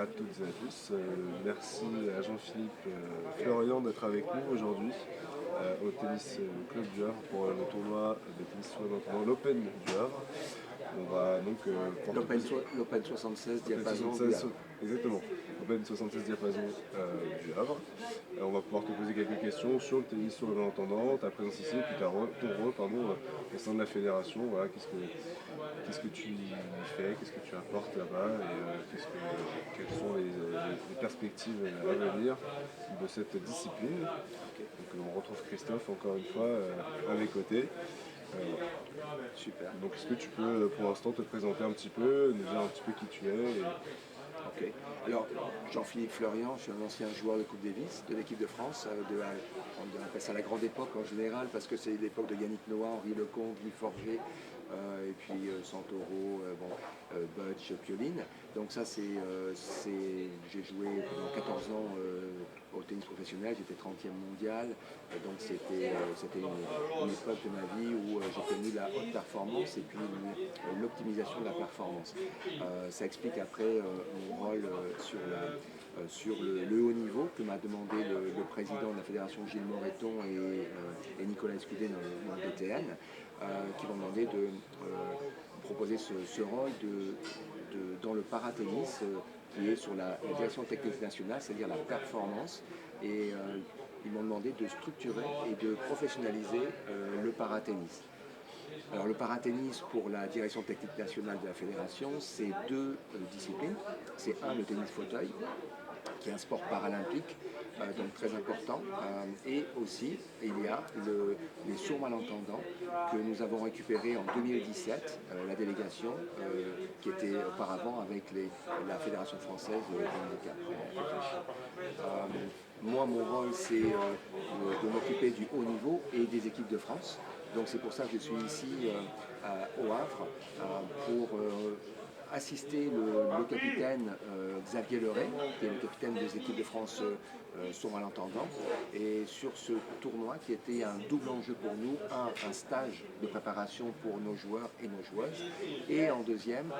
à toutes et à tous. Merci à Jean-Philippe Florian d'être avec nous aujourd'hui au Tennis Club du Havre pour le tournoi de tennis sur l'Open du Havre. On va donc L'Open 76 diapason du 76, Havre. exactement, Open 76 diapason du Havre. On va pouvoir te poser quelques questions sur le tennis sur le malentendant, ta présence ici, et puis ton rôle au sein de la fédération. Voilà, qu'est-ce que tu y fais, qu'est-ce que tu apportes là-bas, et quelles sont les perspectives à venir de cette discipline. Donc on retrouve Christophe encore une fois à mes côtés. Super. Donc est-ce que tu peux pour l'instant te présenter un petit peu, nous dire un petit peu qui tu es Ok. Alors, Jean-Philippe Florian, je suis un ancien joueur de Coupe Davis, de l'équipe de France, on appelle ça la grande époque en général, parce que c'est l'époque de Yannick Noah, Henri Lecomte, Guy Forget, et puis Santoro, Budge, Pioline. Donc ça, j'ai joué pendant 14 ans au tennis professionnel, j'étais 30e mondial, donc c'était une époque de ma vie où j'ai connu la haute performance et puis l'optimisation de la performance. Ça explique après mon rôle sur le haut niveau que m'a demandé le président de la fédération Gilles Moreton et Nicolas Escudé dans le DTN, qui m'ont demandé de proposer ce rôle dans le paratennis qui est sur la direction technique nationale, c'est-à-dire la performance. Et ils m'ont demandé de structurer et de professionnaliser le paratennis. Alors le paratennis pour la direction technique nationale de la fédération, c'est deux disciplines. C'est le tennis fauteuil, qui est un sport paralympique, donc très important. Et aussi, il y a les sourds malentendants que nous avons récupérés en 2017, la délégation qui était auparavant avec la Fédération française de handicap. Moi, mon rôle, c'est de m'occuper du haut niveau et des équipes de France. Donc c'est pour ça que je suis ici au Havre pour assister le capitaine Xavier Leray, qui est le capitaine des équipes de France sourds malentendants, et sur ce tournoi qui était un double enjeu pour nous, un stage de préparation pour nos joueurs et nos joueuses, et en deuxième,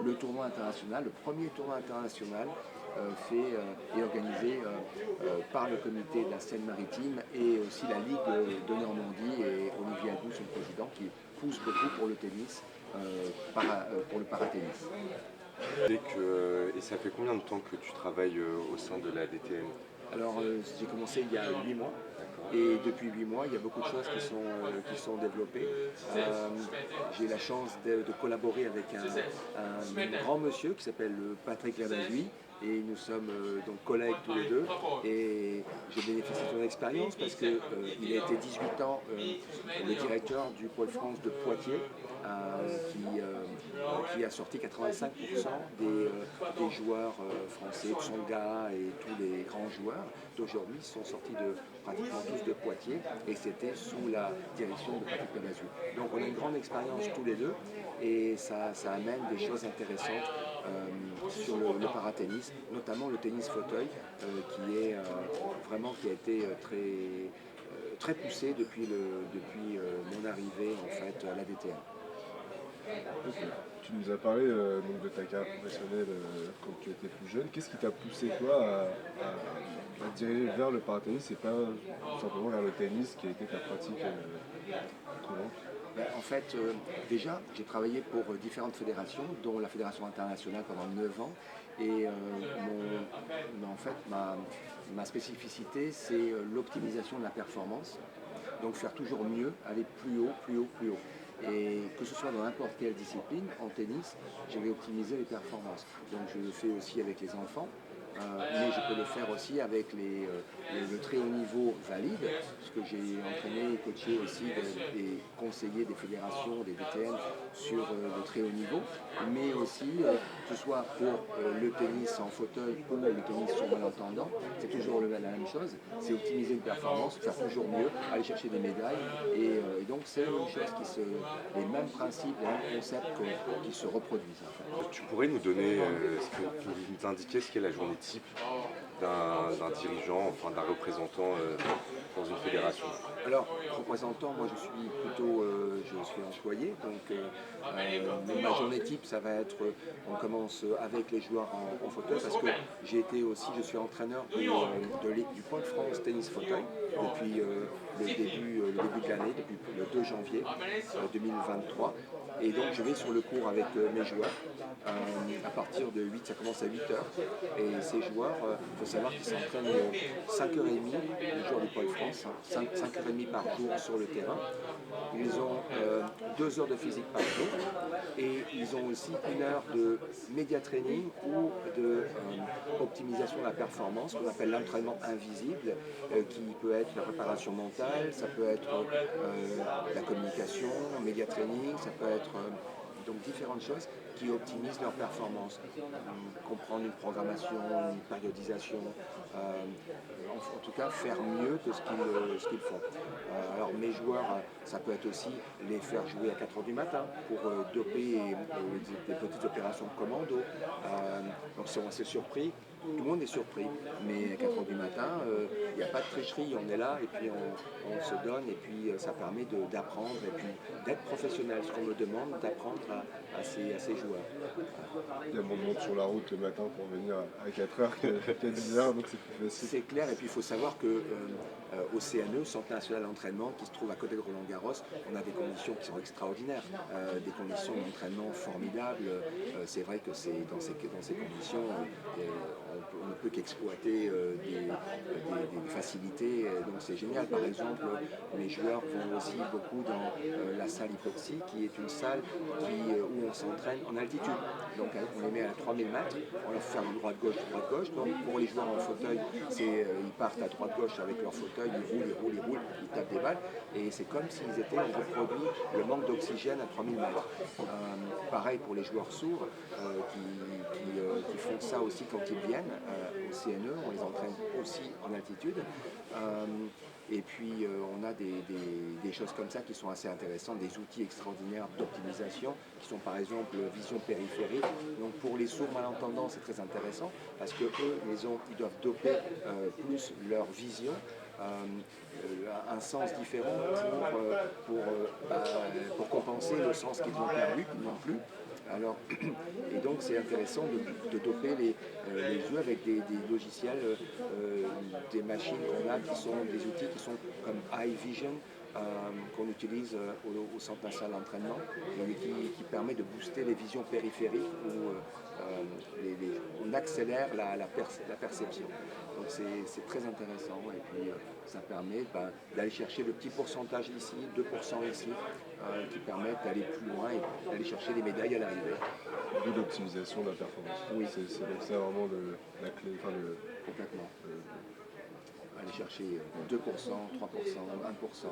le tournoi international, le premier tournoi international fait et organisé par le comité de la Seine-Maritime et aussi la Ligue de Normandie et Olivier Adou, son président, qui pousse beaucoup pour le tennis, pour le paratennis. Et ça fait combien de temps que tu travailles au sein de la DTN? Alors j'ai commencé il y a 8 mois. Et depuis 8 mois, il y a beaucoup de choses qui sont développées. J'ai la chance de collaborer avec un grand monsieur qui s'appelle Patrick Lavazui. Et nous sommes donc collègues tous les deux. Et j'ai bénéficié de son expérience parce qu'il a été 18 ans le directeur du Pôle France de Poitiers, qui a sorti 85% des joueurs français, Tsonga et tous les grands joueurs d'aujourd'hui sont sortis pratiquement tous de Poitiers, et c'était sous la direction de Patrick Lavazui. Donc on a une grande expérience tous les deux et ça amène des choses intéressantes sur le paratennis, notamment le tennis fauteuil qui a été très poussé depuis mon arrivée en fait à la DTN. Okay. Tu nous as parlé donc de ta carrière professionnelle quand tu étais plus jeune. Qu'est-ce qui t'a poussé toi à te diriger vers le paratennis et pas tout simplement vers le tennis qui a été ta pratique courante? En fait, déjà, j'ai travaillé pour différentes fédérations, dont la Fédération internationale pendant 9 ans. Et en fait, ma spécificité, c'est l'optimisation de la performance. Donc faire toujours mieux, aller plus haut, plus haut, plus haut. Et que ce soit dans n'importe quelle discipline, en tennis, je vais optimiser les performances. Donc je le fais aussi avec les enfants. Mais je peux le faire aussi avec le très haut niveau valide, puisque j'ai entraîné et coaché aussi des conseillers des fédérations, des DTN sur le très haut niveau, mais aussi, que ce soit pour le tennis en fauteuil ou le tennis sur malentendant, c'est toujours la même chose, c'est optimiser une performance, faire toujours mieux, aller chercher des médailles, et donc c'est la même chose, les mêmes principes, les mêmes concepts qui se reproduisent. En fait. Tu pourrais nous donner, nous indiquer ce qu'est la journée type d'un dirigeant, enfin d'un représentant dans une fédération? Alors, représentant, moi je suis plutôt je suis employé, donc ma journée type, ça va être, on commence avec les joueurs en fauteuil, parce que j'ai été aussi, je suis entraîneur du Pôle France Tennis Fauteuil depuis le début de l'année, depuis le 2 janvier 2023. Et donc je vais sur le cours avec mes joueurs. À partir de 8, ça commence à 8 heures. Et ces joueurs, il faut savoir qu'ils s'entraînent 5h30, les joueurs du Pôle France, 5h30 par jour sur le terrain. Ils ont 2 heures de physique par jour et ils ont aussi 1 heure de média training ou de optimisation de la performance, qu'on appelle l'entraînement invisible, qui peut être la préparation mentale, ça peut être la communication, média training, ça peut être donc différentes choses qui optimisent leur performance. Comprendre une programmation, une périodisation, en tout cas faire mieux que ce qu'ils font. Alors mes joueurs, ça peut être aussi les faire jouer à 4 heures du matin pour doper des petites opérations de commando. Donc ils sont assez surpris. Tout le monde est surpris, mais à 4 heures du matin, il n'y a pas de tricherie, on est là et puis on se donne et puis ça permet d'apprendre et puis d'être professionnel, ce qu'on me demande d'apprendre à ces joueurs. Il y a moins de monde sur la route le matin pour venir à 4h qu'à 10h, donc c'est plus facile. C'est clair, et puis il faut savoir que au CNE, Centre national d'entraînement, qui se trouve à côté de Roland-Garros, on a des conditions qui sont extraordinaires, des conditions d'entraînement formidables. C'est vrai que c'est dans ces conditions, on ne peut qu'exploiter des facilités, donc c'est génial. Par exemple, les joueurs vont aussi beaucoup dans la salle hypoxie, qui est une salle où on s'entraîne en altitude. Donc on les met à 3000 mètres, on leur fait un droite-gauche, droite-gauche. Donc pour les joueurs en fauteuil, ils partent à droite-gauche avec leur fauteuil, ils roulent, ils tapent des balles. Et c'est comme s'ils étaient, on reproduit le manque d'oxygène à 3000 mètres. Pareil pour les joueurs sourds qui font ça aussi quand ils viennent au CNE, on les entraîne aussi en altitude. Et puis on a des choses comme ça qui sont assez intéressantes, des outils extraordinaires d'optimisation qui sont par exemple vision périphérique. Donc pour les sourds malentendants, c'est très intéressant parce que eux, ils doivent doper plus leur vision. Un sens différent pour compenser le sens qu'ils ont perdu, qu'ils n'ont plus. Alors, et donc c'est intéressant de doper les yeux avec des logiciels, des machines qu'on a qui sont des outils qui sont comme iVision, qu'on utilise au Centre national d'entraînement et qui permet de booster les visions périphériques où on accélère la perception. Donc c'est très intéressant et puis ça permet d'aller chercher le petit pourcentage ici, 2% ici, qui permettent d'aller plus loin et d'aller chercher les médailles à l'arrivée. D'où l'optimisation de la performance. Oui. C'est vraiment la clé. Complètement. Aller chercher 2%, 3%, 1%.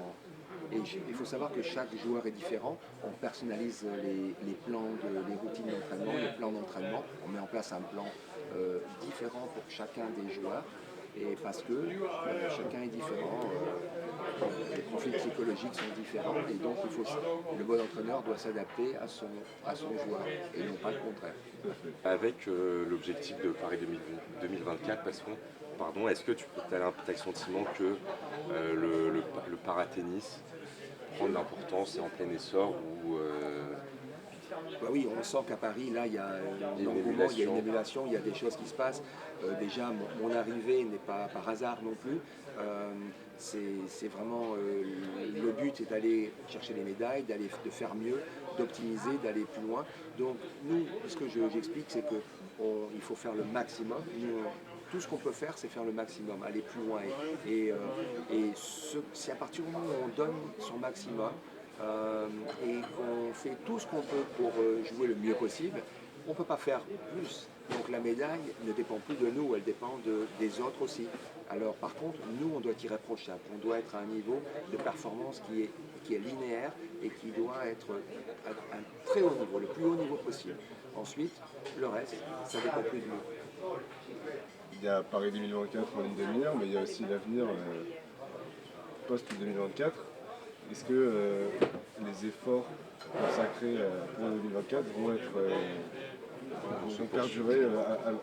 Et il faut savoir que chaque joueur est différent. On personnalise les routines d'entraînement, les plans d'entraînement. On met en place un plan différent pour chacun des joueurs. Et parce que chacun est différent, les profils psychologiques sont différents. Et donc le bon entraîneur doit s'adapter à son joueur et non pas le contraire. Avec l'objectif de Paris 2024, est-ce que tu as le sentiment que le paratennis prend de l'importance et en plein essor ou Bah oui, on sent qu'à Paris, là, il y a un engouement, il y a une émulation, il y a des choses qui se passent. Déjà, mon arrivée n'est pas par hasard non plus. C'est vraiment le but est d'aller chercher les médailles, de faire mieux, d'optimiser, d'aller plus loin. Donc nous, ce que j'explique, c'est qu'il faut faire le maximum. Tout ce qu'on peut faire, c'est faire le maximum, aller plus loin. Si à partir du moment où on donne son maximum et qu'on fait tout ce qu'on peut pour jouer le mieux possible, on ne peut pas faire plus. Donc la médaille ne dépend plus de nous, elle dépend des autres aussi. Alors par contre, nous, on doit être irréprochable. On doit être à un niveau de performance qui est linéaire et qui doit être à un très haut niveau, le plus haut niveau possible. Ensuite, le reste, ça ne dépend plus de nous. Il y a Paris 2024 en ligne de mire, mais il y a aussi l'avenir post-2024. Est-ce que les efforts consacrés pour 2024 vont être vont perdurer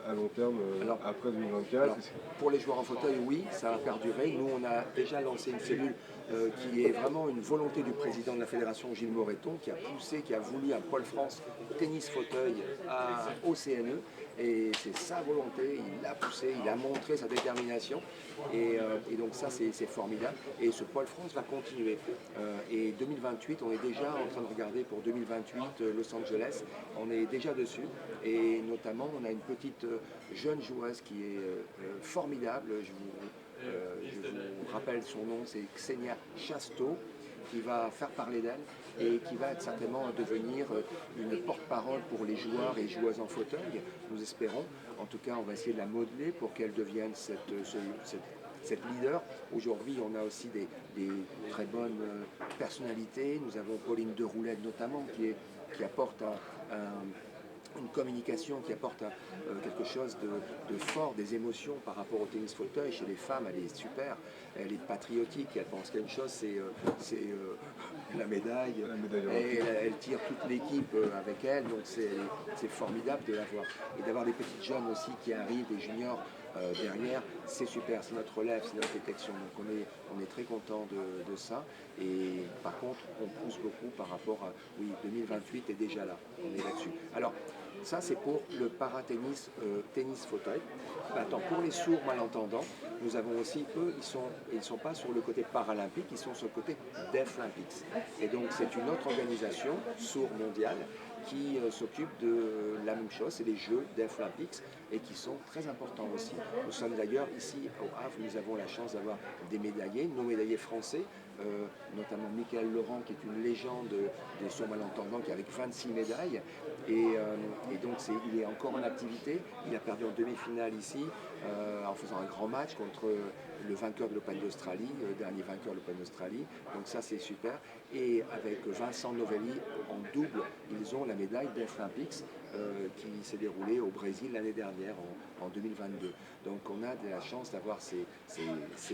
à long terme après 2024. Alors, pour les joueurs en fauteuil, oui, ça va perdurer. Nous, on a déjà lancé une cellule qui est vraiment une volonté du président de la fédération, Gilles Moreton, qui a poussé, qui a voulu un pôle France tennis fauteuil au CNE. Et c'est sa volonté, il l'a poussé, il a montré sa détermination. Et donc ça, c'est formidable. Et ce pôle France va continuer. Et 2028, on est déjà en train de regarder pour 2028 Los Angeles. On est déjà dessus. Et notamment, on a une petite jeune joueuse qui est formidable. Je vous rappelle son nom, c'est Xenia Chasteau, qui va faire parler d'elle et qui va certainement devenir une porte-parole pour les joueurs et joueuses en fauteuil, nous espérons. En tout cas, on va essayer de la modeler pour qu'elle devienne cette leader. Aujourd'hui, on a aussi des très bonnes personnalités. Nous avons Pauline Deroulette notamment, qui apporte une communication, qui apporte quelque chose de fort, des émotions par rapport au tennis fauteuil. Chez les femmes, elle est super, elle est patriotique, elle pense qu'une chose, c'est la médaille, et elle tire toute l'équipe avec elle, donc c'est formidable de la voir. Et d'avoir des petites jeunes aussi qui arrivent, des juniors derrière, c'est super, c'est notre relève, c'est notre détection. Donc on est très content de ça. Et par contre, on pousse beaucoup par rapport à, oui, 2028 est déjà là, on est là-dessus. Alors, ça, c'est pour le paratennis, tennis fauteuil. Maintenant, pour les sourds malentendants, nous avons aussi, eux, ils sont pas sur le côté paralympique, ils sont sur le côté Deaflympics. Et donc, c'est une autre organisation, sourd mondiale, qui s'occupe de la même chose, c'est les Jeux Deaflympics, et qui sont très importants aussi. Nous sommes d'ailleurs ici au Havre, nous avons la chance d'avoir des médaillés, nos médaillés français, notamment Michael Laurent, qui est une légende des sourds malentendants, qui a avec 26 médailles, et donc il est encore en activité. Il a perdu en demi-finale ici, en faisant un grand match contre le vainqueur de l'Open d'Australie, le dernier vainqueur de l'Open d'Australie. Donc ça, c'est super. Et avec Vincent Novelli, en double, ils ont la médaille Deaflympics qui s'est déroulée au Brésil l'année dernière, en 2022. Donc on a de la chance d'avoir ces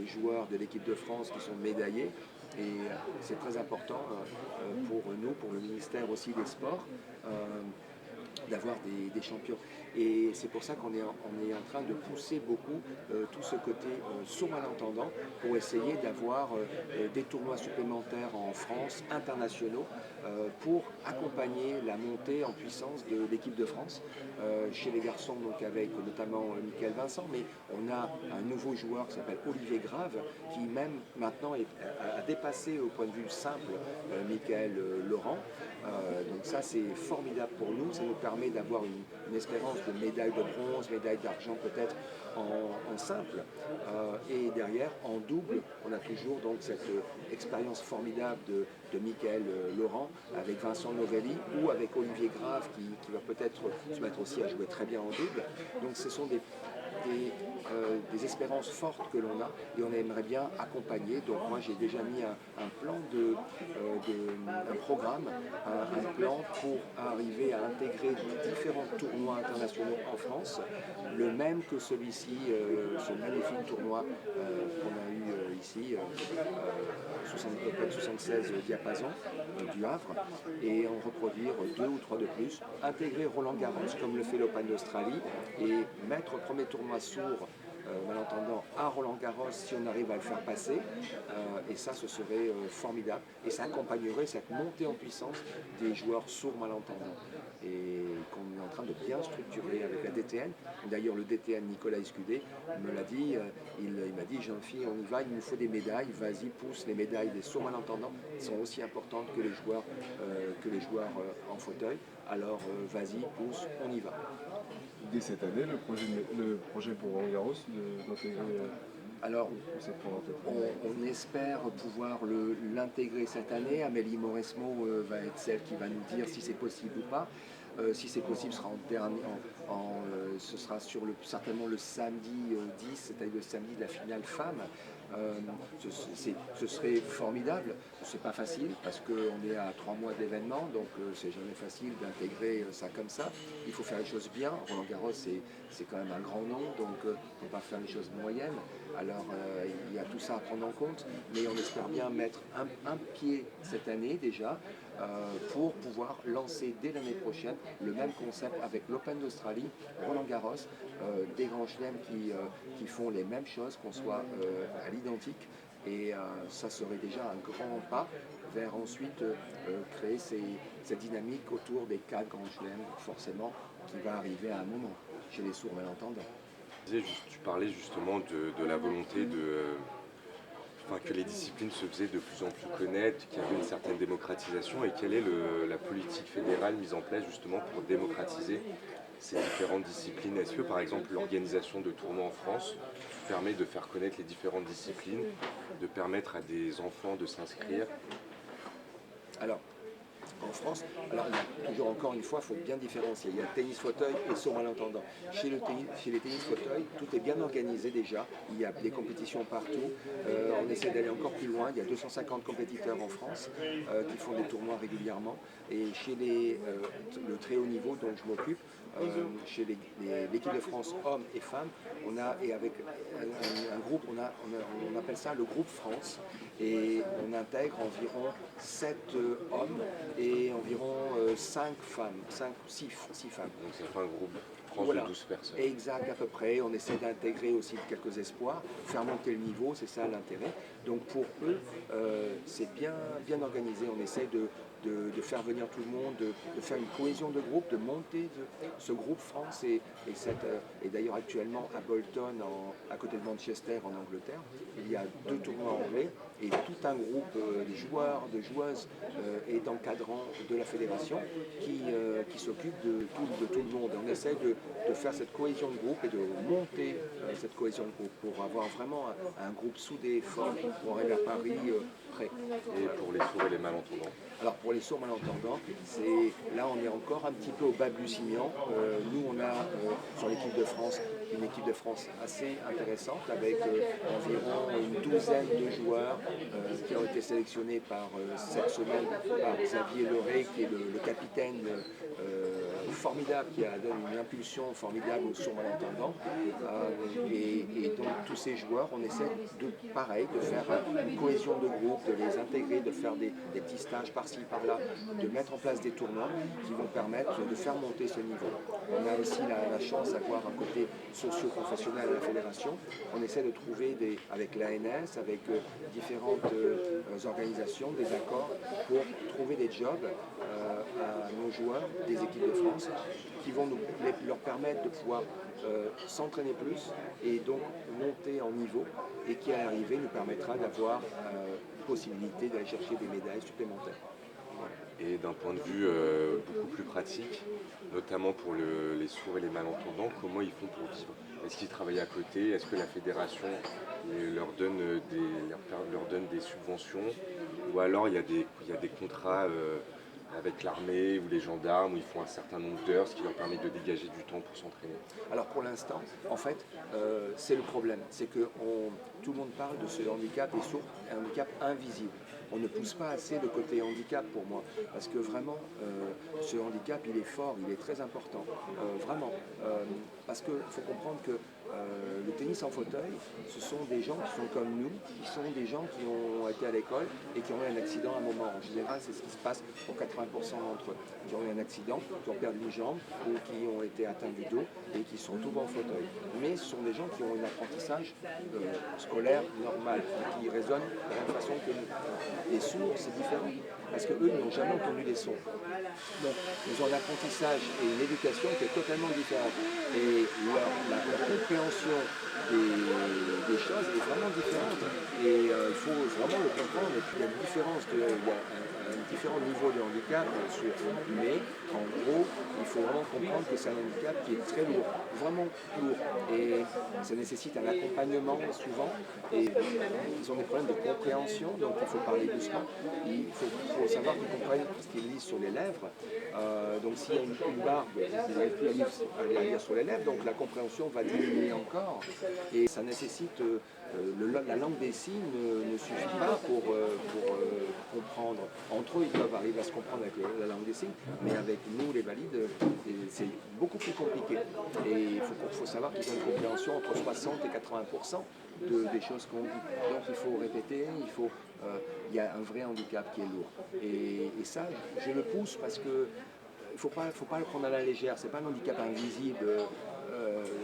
joueurs de l'équipe de France qui sont médaillés. Et c'est très important pour nous, pour le ministère aussi des Sports, d'avoir des champions. Et c'est pour ça qu'on est en train de pousser beaucoup tout ce côté sourd malentendant pour essayer d'avoir des tournois supplémentaires en France, internationaux, pour accompagner la montée en puissance de l'équipe de France. Chez les garçons, donc avec notamment Michael Vincent, mais on a un nouveau joueur qui s'appelle Olivier Grave, qui même maintenant a dépassé au point de vue simple Michael Laurent. Donc ça, c'est formidable pour nous, ça nous permet d'avoir une espérance de médaille de bronze, médaille d'argent peut-être en simple. Et derrière, en double, on a toujours donc cette expérience formidable de Michael Laurent avec Vincent Novelli ou avec Olivier Grave qui va peut-être se mettre aussi à jouer très bien en double. Donc ce sont des espérances fortes que l'on a et on aimerait bien accompagner. Donc moi j'ai déjà mis un plan un programme, un plan pour arriver à intégrer différents tournois internationaux en France, le même que celui-ci, ce magnifique tournoi qu'on a eu ici, 76 diapasons du Havre, et en reproduire 2 ou 3 de plus, intégrer Roland Garros comme le fait l'Open d'Australie et mettre le premier tournoi sourd malentendant à Roland Garros si on arrive à le faire passer, et ça ce serait formidable et ça accompagnerait cette montée en puissance des joueurs sourds malentendants et qu'on est en train de bien structurer avec la DTN. D'ailleurs le DTN Nicolas Escudé me l'a dit, il m'a dit Jean-Philippe, on y va, il nous faut des médailles, vas-y pousse les médailles des sourds malentendants, sont aussi importantes que les joueurs en fauteuil, alors vas-y pousse, on y va. Dès cette année, le projet pour Roland Garros d'intégrer alors, on espère pouvoir l'intégrer cette année. Amélie Mauresmo va être celle qui va nous dire si c'est possible ou pas. Si c'est possible, ce sera certainement le samedi 10, c'est-à-dire le samedi de la finale femme. Ce serait formidable. C'est pas facile parce qu'on est à 3 mois d'événement, donc c'est jamais facile d'intégrer ça comme ça. Il faut faire les choses bien. Roland Garros, c'est quand même un grand nom, donc on ne peut pas faire les choses moyennes. Alors il y a tout ça à prendre en compte, mais on espère bien mettre un pied cette année déjà pour pouvoir lancer dès l'année prochaine le même concept avec l'Open d'Australie, Roland-Garros, des grands chelems qui font les mêmes choses, qu'on soit à l'identique. Et ça serait déjà un grand pas vers ensuite créer cette dynamique autour des 4 grands chelems, forcément, qui va arriver à un moment chez les sourds malentendants. Tu parlais justement de la volonté que les disciplines se faisaient de plus en plus connaître, qu'il y avait une certaine démocratisation. Et quelle est la politique fédérale mise en place justement pour démocratiser ces différentes disciplines? Est-ce que par exemple l'organisation de tournois en France permet de faire connaître les différentes disciplines, de permettre à des enfants de s'inscrire? Alors, en France, alors toujours encore une fois, il faut bien différencier. Il y a tennis fauteuil et sourds malentendants. Chez les tennis fauteuil, tout est bien organisé déjà. Il y a des compétitions partout. On essaie d'aller encore plus loin. Il y a 250 compétiteurs en France qui font des tournois régulièrement. Et chez le très haut niveau dont je m'occupe, chez l'équipe de France hommes et femmes, et avec un groupe, on appelle ça le groupe France, et on intègre environ 7 hommes et environ 5 femmes, 6 femmes. Donc ça fait un groupe France Voilà. de 12 personnes. Exact, à peu près. On essaie d'intégrer aussi quelques espoirs, faire monter le niveau, c'est ça l'intérêt. Donc pour eux, c'est bien organisé. On essaie de faire venir tout le monde, de faire une cohésion de groupe, de monter ce groupe France. Et d'ailleurs actuellement à Bolton, à côté de Manchester en Angleterre, il y a 2 tournois anglais et tout un groupe de joueurs, de joueuses et d'encadrants de la fédération qui s'occupe de tout le monde. On essaie de faire cette cohésion de groupe et de monter cette cohésion de groupe pour avoir vraiment un groupe soudé, fort, pour arriver à Paris prêt. Et pour les sourds et les malentendants? Alors pour les sourds malentendants, là on est encore un petit peu au balbutiement. Nous on a sur l'équipe de France une équipe de France assez intéressante avec environ une douzaine de joueurs qui ont été sélectionnés cette semaine par Xavier Leray qui est le capitaine formidable, qui a donné une impulsion formidable aux sourds malentendants. Et donc tous ces joueurs, on essaie de faire une cohésion de groupe, de les intégrer, de faire des petits stages par-ci, par-là, de mettre en place des tournois qui vont permettre de faire monter ce niveau. On a aussi la chance d'avoir un côté socio-professionnel à la fédération. On essaie de trouver avec l'ANS, avec différentes organisations, des accords pour trouver des jobs à nos joueurs des équipes de France qui vont leur permettre de pouvoir s'entraîner plus et donc monter en niveau et qui à l'arrivée nous permettra d'avoir possibilité d'aller chercher des médailles supplémentaires. Et d'un point de vue beaucoup plus pratique, notamment pour les sourds et les malentendants, comment ils font pour vivre? Est-ce qu'ils travaillent à côté? Est-ce que la fédération leur donne des subventions? Ou alors il y a des contrats avec l'armée ou les gendarmes où ils font un certain nombre d'heures, ce qui leur permet de dégager du temps pour s'entraîner? Alors pour l'instant, en fait, c'est le problème. C'est que tout le monde parle de ce handicap et sourd, un handicap invisible. On ne pousse pas assez le côté handicap pour moi, parce que vraiment, ce handicap, il est fort, il est très important, vraiment. Parce qu'il faut comprendre que le tennis en fauteuil, ce sont des gens qui sont comme nous, qui sont des gens qui ont été à l'école et qui ont eu un accident à un moment. En général, c'est ce qui se passe pour 80% d'entre eux, qui ont eu un accident, qui ont perdu une jambe ou qui ont été atteints du dos et qui sont tout en fauteuil. Mais ce sont des gens qui ont un apprentissage scolaire normal, qui résonne de la même façon que nous. Les sourds, c'est différent, parce qu'eux, ils n'ont jamais entendu les sons. Donc, ils ont un apprentissage et une éducation qui est totalement différente. Et leur compréhension des choses est vraiment différente. Et il faut vraiment le comprendre. Il y a une différence, il y a un différent niveau de handicap, bien sûr. Mais, en gros, il faut vraiment comprendre que c'est un handicap qui est très lourd, vraiment lourd. Et ça nécessite un accompagnement souvent. Et ils ont des problèmes de compréhension, donc il faut parler doucement. Il faut savoir qu'ils comprennent ce qu'ils lisent sur les lèvres. Donc s'il y a une barbe, ils n'arrivent plus à lire sur les lèvres, donc la compréhension va diminuer encore. Et ça nécessite la langue des signes ne suffit pas pour comprendre. Entre eux, ils peuvent arriver à se comprendre avec la langue des signes, mais avec nous, les valides, c'est beaucoup plus compliqué. Et il faut savoir qu'ils ont une compréhension entre 60 et 80% des choses qu'on dit. Donc il faut répéter, il y a un vrai handicap qui est lourd. Et ça, je le pousse parce que il faut pas le prendre à la légère. C'est pas un handicap invisible.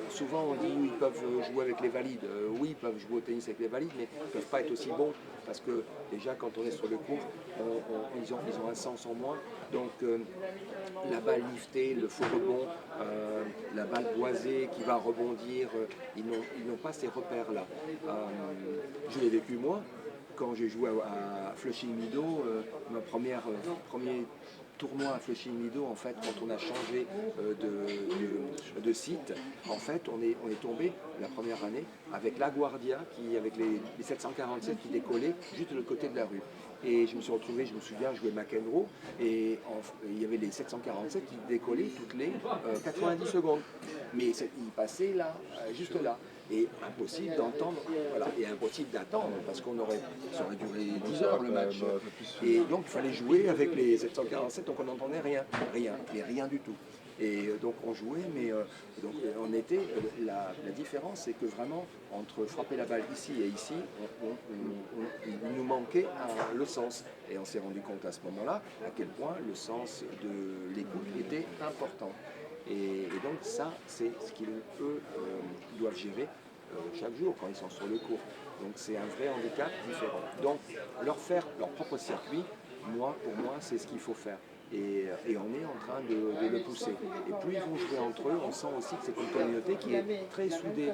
Souvent on dit ils peuvent jouer avec les valides. Oui, ils peuvent jouer au tennis avec les valides, mais ils ne peuvent pas être aussi bons parce que déjà quand on est sur le court, ils ont un sens en moins. Donc la balle liftée, le faux rebond, la balle boisée qui va rebondir, ils n'ont pas ces repères-là. Je l'ai vécu moi quand j'ai joué à Flushing Meadows, mon premier tournoi à Flushing Meadows, en fait, quand on a changé de site, en fait, on est tombé la première année avec la Guardia, avec les 747 qui décollaient juste de l'autre côté de la rue. Et je me suis retrouvé, je me souviens, jouer McEnroe, et il y avait les 747 qui décollaient toutes les 90 secondes. Mais ils passaient là, juste là. Et impossible d'entendre, voilà, et impossible d'attendre, parce ça aurait duré 10 heures le match. Et donc il fallait jouer avec les 747, donc on n'entendait rien du tout. Et donc on jouait, mais donc on était, la différence c'est que vraiment, entre frapper la balle ici et ici, il nous manquait le sens. Et on s'est rendu compte à ce moment-là à quel point le sens de l'écoute était important. Et donc ça, c'est ce qu'ils, eux, doivent gérer chaque jour quand ils sont sur le court. Donc c'est un vrai handicap différent. Donc leur faire leur propre circuit, pour moi, c'est ce qu'il faut faire. Et on est en train de le pousser. Et plus ils vont jouer entre eux, on sent aussi que c'est une communauté qui est très soudée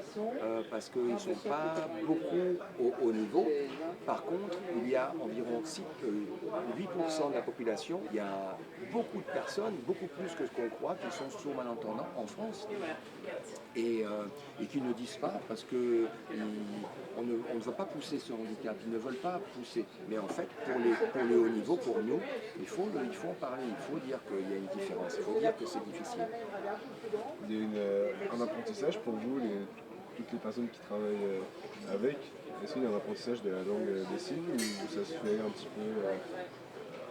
parce qu'ils ne sont pas beaucoup au haut niveau. Par contre, il y a environ 8% de la population, il y a beaucoup de personnes, beaucoup plus que ce qu'on croit, qui sont sourds malentendants en France et qui ne disent pas parce que on ne veut pas pousser ce handicap, ils ne veulent pas pousser. Mais en fait, pour les hauts niveaux, pour nous, il faut en parler, il faut dire qu'il y a une différence, il faut dire que c'est difficile. Il y a un apprentissage pour vous, toutes les personnes qui travaillent avec. Est-ce qu'il y a un apprentissage de la langue des signes ou ça se fait un petit peu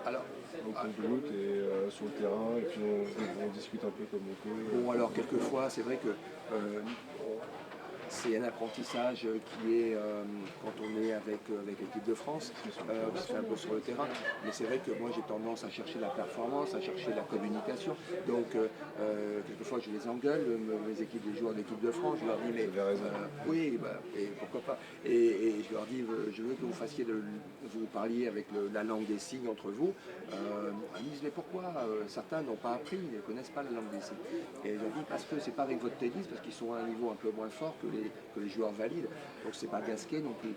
Alors, au compte-goutte et sur le terrain et puis on discute un peu comme on peut? Bon, alors quelquefois, c'est vrai que c'est un apprentissage qui est, quand on est avec l'équipe de France, qui se fait un peu sur le terrain. Mais c'est vrai que moi j'ai tendance à chercher la performance, à chercher la communication. Donc quelquefois je les engueule, mes équipes, les joueurs de l'équipe de France, je leur dis mais oui, et pourquoi pas. Et je leur dis je veux que vous fassiez vous parliez avec la langue des signes entre vous. Ils me disent mais pourquoi certains n'ont pas appris, ils ne connaissent pas la langue des signes. Et je leur dis parce que c'est pas avec votre tennis, parce qu'ils sont à un niveau un peu moins fort que les joueurs valides. Donc c'est pas Gasquet non plus.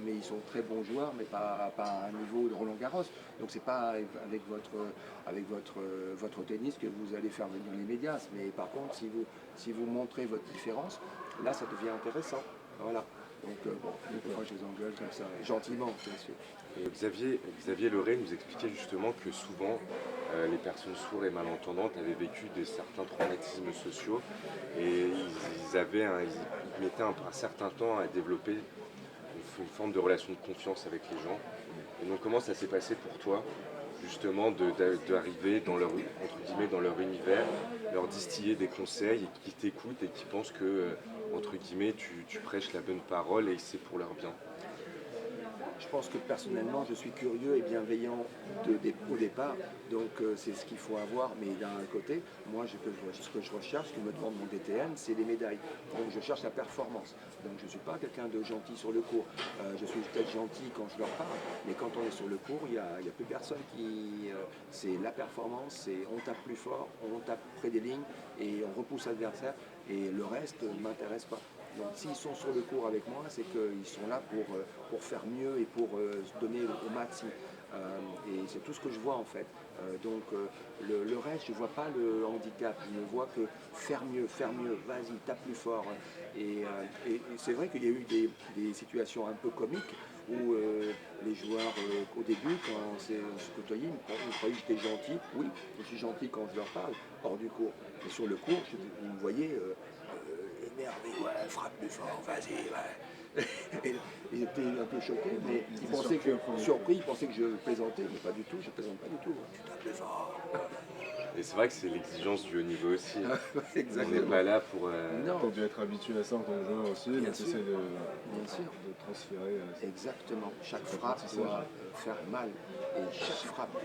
Mais ils sont très bons joueurs, mais pas à un niveau de Roland Garros. Donc c'est pas avec votre tennis que vous allez faire venir les médias. Mais par contre, si vous montrez votre différence, là ça devient intéressant. Voilà. Donc bon, quelquefois je les engueule comme ça, gentiment bien sûr. Et Xavier Leray nous expliquait justement que souvent les personnes sourdes et malentendantes avaient vécu certains traumatismes sociaux et ils mettaient un certain temps à développer une forme de relation de confiance avec les gens. Et donc comment ça s'est passé pour toi justement d'arriver dans leur, entre guillemets, dans leur univers, leur distiller des conseils et qui t'écoutent et qui pensent que entre guillemets tu prêches la bonne parole et c'est pour leur bien? Je pense que personnellement, je suis curieux et bienveillant au départ, donc c'est ce qu'il faut avoir. Mais d'un côté, moi, ce que je recherche, ce que me demande mon DTN, c'est les médailles. Donc je cherche la performance. Donc je ne suis pas quelqu'un de gentil sur le court. Je suis peut-être gentil quand je leur parle, mais quand on est sur le court, il n'y a plus personne qui... c'est la performance, c'est on tape plus fort, on tape près des lignes et on repousse l'adversaire. Et le reste ne m'intéresse pas. Donc s'ils sont sur le court avec moi, c'est qu'ils sont là pour faire mieux et pour se donner au maximum. Et c'est tout ce que je vois en fait. Donc le reste, je ne vois pas le handicap. Je ne vois que faire mieux, vas-y, tape plus fort. Et c'est vrai qu'il y a eu des situations un peu comiques où les joueurs, au début, quand on se côtoyait, ils croyaient que j'étais gentil. Oui, je suis gentil quand je leur parle, hors du cours. Mais sur le cours, ils me voyaient énervé, ouais, frappe plus fort, vas-y, ouais. Et il était un peu choqué, mais Il il était pensait que, surpris. surpris, il pensait que je plaisantais, mais pas du tout, je plaisante pas du tout. Putain, plaisant. Et c'est vrai que c'est l'exigence du haut niveau aussi. On n'est Exactement. pas là pour. Non, Tu as dû être habitué à ça en tant que joueur aussi, Bien mais tu sûr. essaies bien sûr. de transférer. Exactement. Chaque Cet frappe apprentissage. doit faire mal. Et chaque frappe.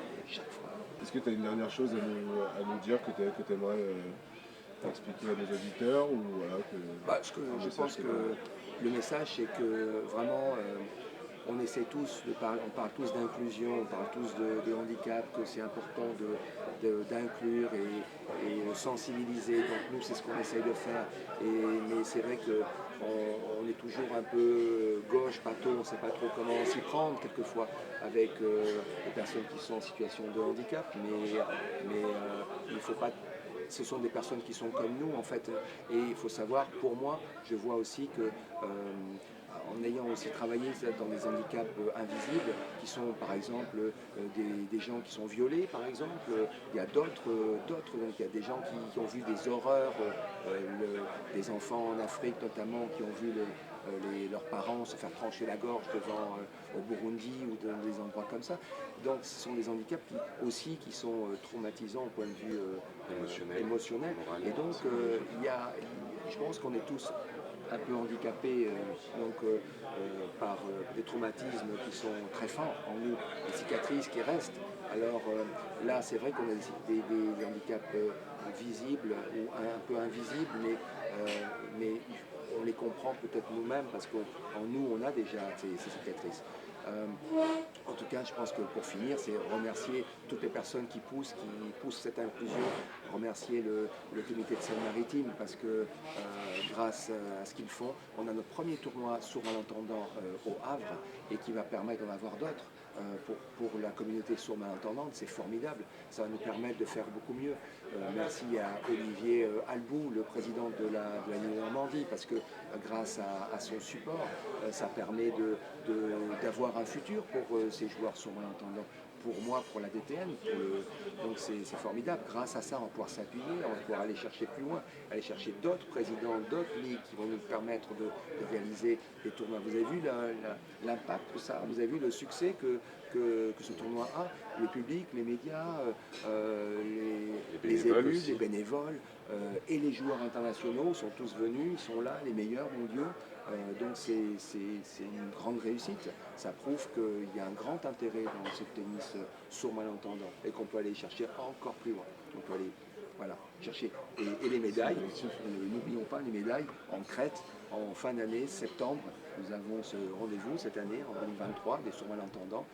Est-ce que tu as une dernière chose à nous dire que tu aimerais expliquer à nos auditeurs ou voilà, Bah, un je message pense que le message, c'est que vraiment, on essaie tous de parler, on parle tous d'inclusion, on parle tous de handicap, que c'est important d'inclure et sensibiliser. Donc nous, c'est ce qu'on essaye de faire. Mais c'est vrai qu'on est toujours un peu gauche, pâteau, on ne sait pas trop comment s'y prendre quelquefois avec les personnes qui sont en situation de handicap. Il faut pas ce sont des personnes qui sont comme nous en fait. Et il faut savoir, pour moi, je vois aussi que en ayant aussi travaillé dans des handicaps invisibles, qui sont par exemple des gens qui sont violés par exemple, il y a donc il y a des gens qui ont vu des horreurs, des enfants en Afrique notamment qui ont vu leurs parents se faire trancher la gorge devant au Burundi ou dans des endroits comme ça. Donc ce sont des handicaps qui sont traumatisants au point de vue émotionnel. moral. Et donc je pense qu'on est tous un peu handicapés par des traumatismes qui sont très forts en nous, des cicatrices qui restent. Alors là, c'est vrai qu'on a des handicaps visibles ou un peu invisibles, mais on les comprend peut-être nous-mêmes parce qu'en nous, on a déjà ces cicatrices. En tout cas, je pense que pour finir, c'est remercier toutes les personnes qui poussent cette inclusion, remercier le comité de Seine-Maritime parce que grâce à ce qu'ils font, on a notre premier tournoi sourd malentendant au Havre et qui va permettre d'en avoir d'autres. Pour la communauté sourd malentendante, c'est formidable. Ça va nous permettre de faire beaucoup mieux. Merci à Olivier Albou, le président de la Normandie, parce que grâce à son support, ça permet d'avoir un futur pour ces joueurs sourds malentendants. Pour moi, pour la DTN, donc c'est formidable. Grâce à ça, on va pouvoir s'appuyer, on va pouvoir aller chercher plus loin, aller chercher d'autres présidents, d'autres ligues qui vont nous permettre de réaliser des tournois. Vous avez vu l'impact que ça a, vous avez vu le succès que ce tournoi a, le public, les médias, les élus, les bénévoles et les joueurs internationaux sont tous venus, ils sont là, les meilleurs mondiaux. Donc c'est une grande réussite. Ça prouve qu'il y a un grand intérêt dans ce tennis sourd malentendant et qu'on peut aller chercher encore plus loin. On peut aller chercher. Et les médailles, n'oublions pas les médailles en Crète en fin d'année, septembre. Nous avons ce rendez-vous cette année, en 2023, des sourds malentendants,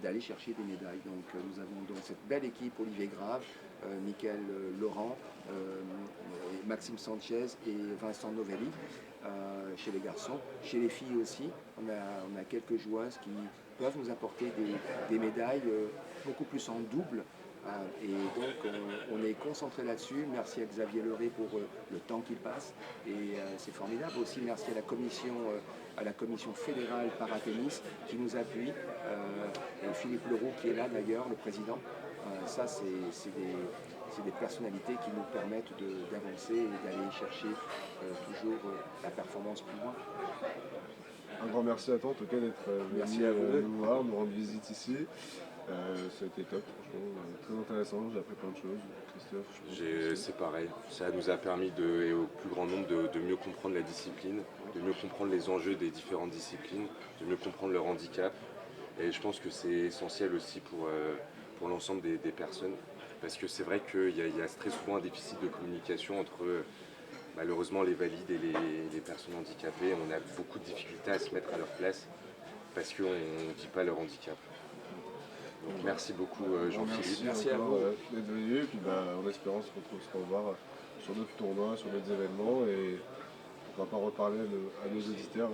d'aller chercher des médailles. Donc nous avons donc cette belle équipe, Olivier Grave, Mickaël Laurent, Maxime Sanchez et Vincent Novelli. Chez les garçons, chez les filles aussi, on a quelques joueuses qui peuvent nous apporter des médailles beaucoup plus en double. Et donc on est concentré là-dessus. Merci à Xavier Leray pour le temps qu'il passe. Et c'est formidable aussi. Merci à la commission fédérale paratennis qui nous appuie. Et Philippe Leroux qui est là d'ailleurs, le président. Ça c'est des personnalités qui nous permettent d'avancer et d'aller chercher toujours la performance plus loin. Un grand merci à toi en tout cas d'être venu nous voir, nous rendre visite ici. C'était top, franchement, très intéressant, j'ai appris plein de choses. Christophe, C'est pareil, ça nous a permis et au plus grand nombre de mieux comprendre la discipline, de mieux comprendre les enjeux des différentes disciplines, de mieux comprendre leur handicap. Et je pense que c'est essentiel aussi pour l'ensemble des personnes, parce que c'est vrai qu'il y a très souvent un déficit de communication entre malheureusement les valides et les personnes handicapées. On a beaucoup de difficultés à se mettre à leur place parce qu'on ne dit pas leur handicap. Donc merci beaucoup Jean-Philippe. Merci à vous d'être venu, et puis en espérant se revoir sur d'autres tournois, sur d'autres événements, et on va pas reparler à nos auditeurs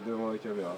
devant la caméra.